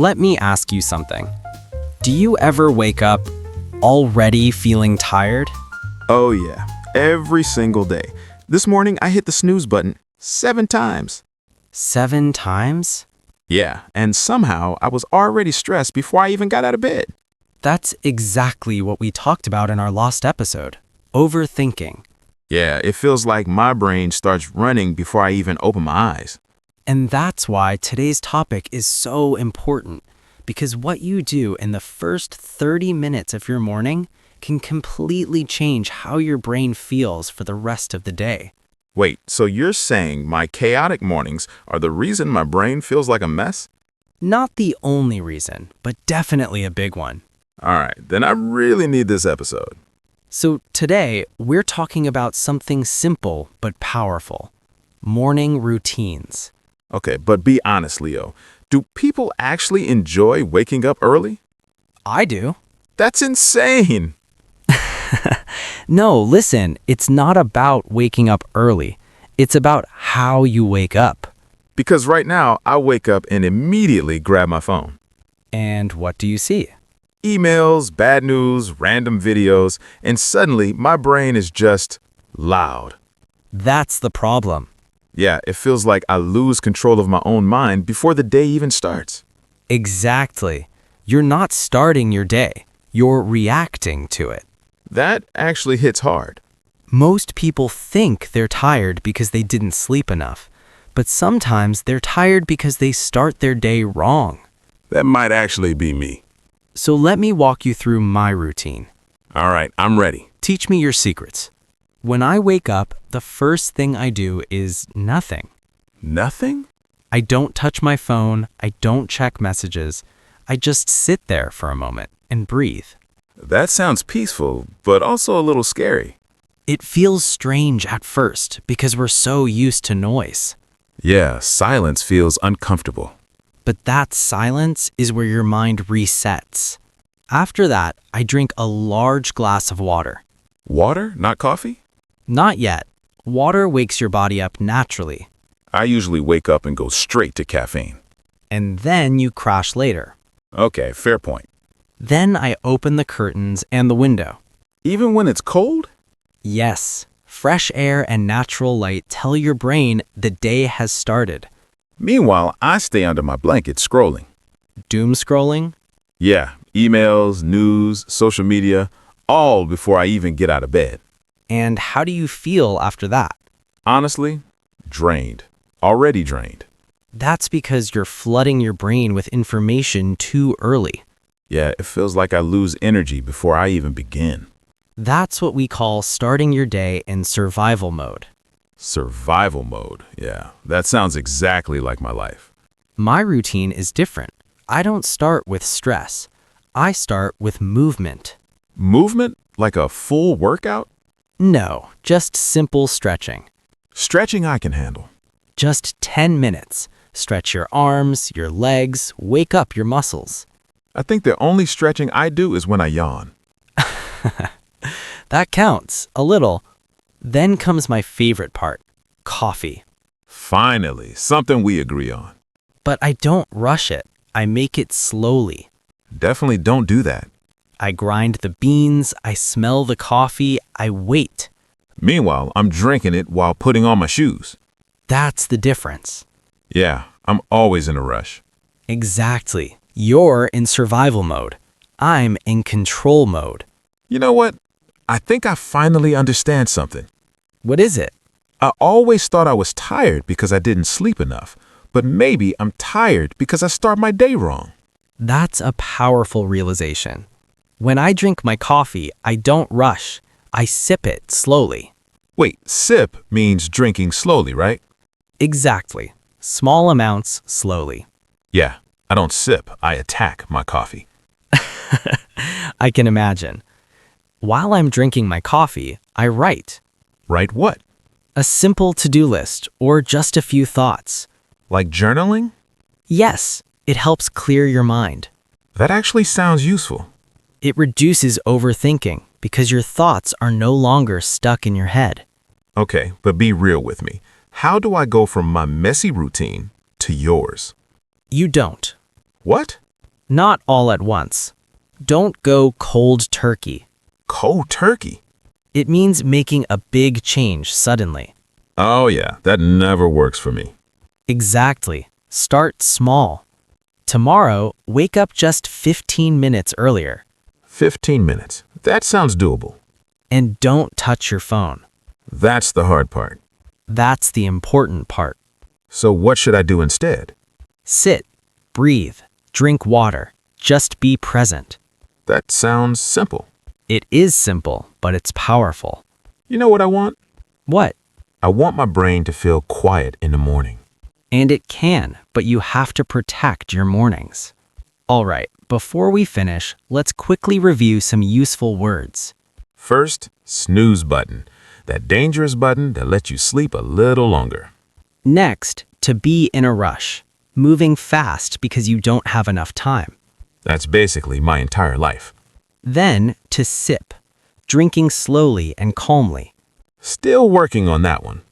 let me ask you something. Do you ever wake up already feeling tired? Oh yeah, every single day. This morning I hit the snooze button 7 times. 7 times? Yeah, and somehow I was already stressed before I even got out of bed. That's exactly what we talked about in our last episode. Overthinking. Yeah, it feels like my brain starts running before I even open my eyes. And that's why today's topic is so important, because what you do in the first 30 minutes of your morning can completely change how your brain feels for the rest of the day. Wait, so you're saying my chaotic mornings are the reason my brain feels like a mess? Not the only reason, but definitely a big one. All right, then I really need this episode. So today, we're talking about something simple but powerful. Morning routines. Okay, but be honest, Leo. Do people actually enjoy waking up early? I do. That's insane! No, listen, it's not about waking up early. It's about how you wake up. Because right now, I wake up and immediately grab my phone. And what do you see? Emails, bad news, random videos, and suddenly my brain is just loud. That's the problem. Yeah, it feels like I lose control of my own mind before the day even starts. Exactly. You're not starting your day. You're reacting to it. That actually hits hard. Most people think they're tired because they didn't sleep enough, but sometimes they're tired because they start their day wrong. That might actually be me. So let me walk you through my routine. All right, I'm ready. Teach me your secrets. When I wake up, the first thing I do is nothing. Nothing? I don't touch my phone. I don't check messages. I just sit there for a moment and breathe. That sounds peaceful, but also a little scary. It feels strange at first because we're so used to noise. Yeah, silence feels uncomfortable. But that silence is where your mind resets. After that, I drink a large glass of water. Water, not coffee? Not yet. Water wakes your body up naturally, I usually wake up and go straight to caffeine. and then you crash later. Okay, fair point. Then I open the curtains and the window. Even when it's cold? Yes, fresh air and natural light tell your brain the day has started. Meanwhile, I stay under my blanket scrolling. Doom scrolling? Yeah, emails, news, social media, all before I even get out of bed. And how do you feel after that? Honestly, drained. Already drained. That's because you're flooding your brain with information too early. Yeah, it feels like I lose energy before I even begin. That's what we call starting your day in survival mode. Survival mode. Yeah, that sounds exactly like my life. My routine is different. I don't start with stress. I start with movement. Movement? Like a full workout? No, just simple stretching. Stretching I can handle. Just 10 minutes. Stretch your arms, your legs, wake up your muscles. I think the only stretching I do is when I yawn. That counts, a little. Then comes my favorite part, coffee. Finally, something we agree on. But I don't rush it. I make it slowly. Definitely don't do that. I grind the beans, I smell the coffee, I wait. Meanwhile, I'm drinking it while putting on my shoes. That's the difference. Yeah, I'm always in a rush. Exactly. You're in survival mode. I'm in control mode. You know what? I think I finally understand something. What is it? I always thought I was tired because I didn't sleep enough, but maybe I'm tired because I start my day wrong. That's a powerful realization. When I drink my coffee, I don't rush. I sip it slowly. Wait, sip means drinking slowly, right? Exactly. Small amounts, slowly. Yeah, I don't sip, I attack my coffee. I can imagine. While I'm drinking my coffee, I write. Write what? A simple to-do list or just a few thoughts. Like journaling? Yes, it helps clear your mind. That actually sounds useful. It reduces overthinking because your thoughts are no longer stuck in your head. Okay, but be real with me. How do I go from my messy routine to yours? You don't. What? Not all at once. Don't go cold turkey. Cold turkey? It means making a big change suddenly. Oh yeah, that never works for me. Exactly. Start small. Tomorrow, wake up just 15 minutes earlier. 15 minutes. That sounds doable. And don't touch your phone. That's the hard part. That's the important part. So what should I do instead? Sit, breathe, drink water. Just be present. That sounds simple. It is simple, but it's powerful. You know what I want? What? I want my brain to feel quiet in the morning. And it can, but you have to protect your mornings. All right, before we finish, let's quickly review some useful words. First, snooze button. That dangerous button that lets you sleep a little longer. Next, to be in a rush. Moving fast because you don't have enough time. That's basically my entire life. Then, to sip. Drinking slowly and calmly. Still working on that one.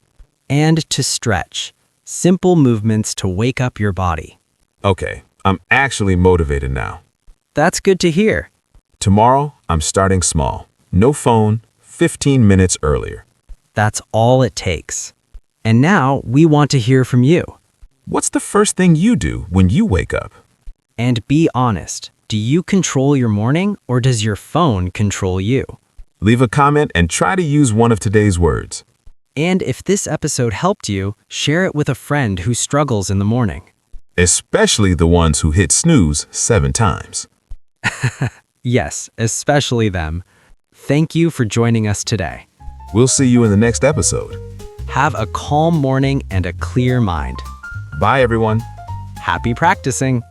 And to stretch. Simple movements to wake up your body. Okay, I'm actually motivated now. That's good to hear. Tomorrow, I'm starting small. No phone, 15 minutes earlier. That's all it takes. And now we want to hear from you. What's the first thing you do when you wake up? And be honest. Do you control your morning or does your phone control you? Leave a comment and try to use one of today's words. And if this episode helped you, share it with a friend who struggles in the morning. Especially the ones who hit snooze 7 times. Yes, especially them. Thank you for joining us today. We'll see you in the next episode. Have a calm morning and a clear mind. Bye, everyone. Happy practicing!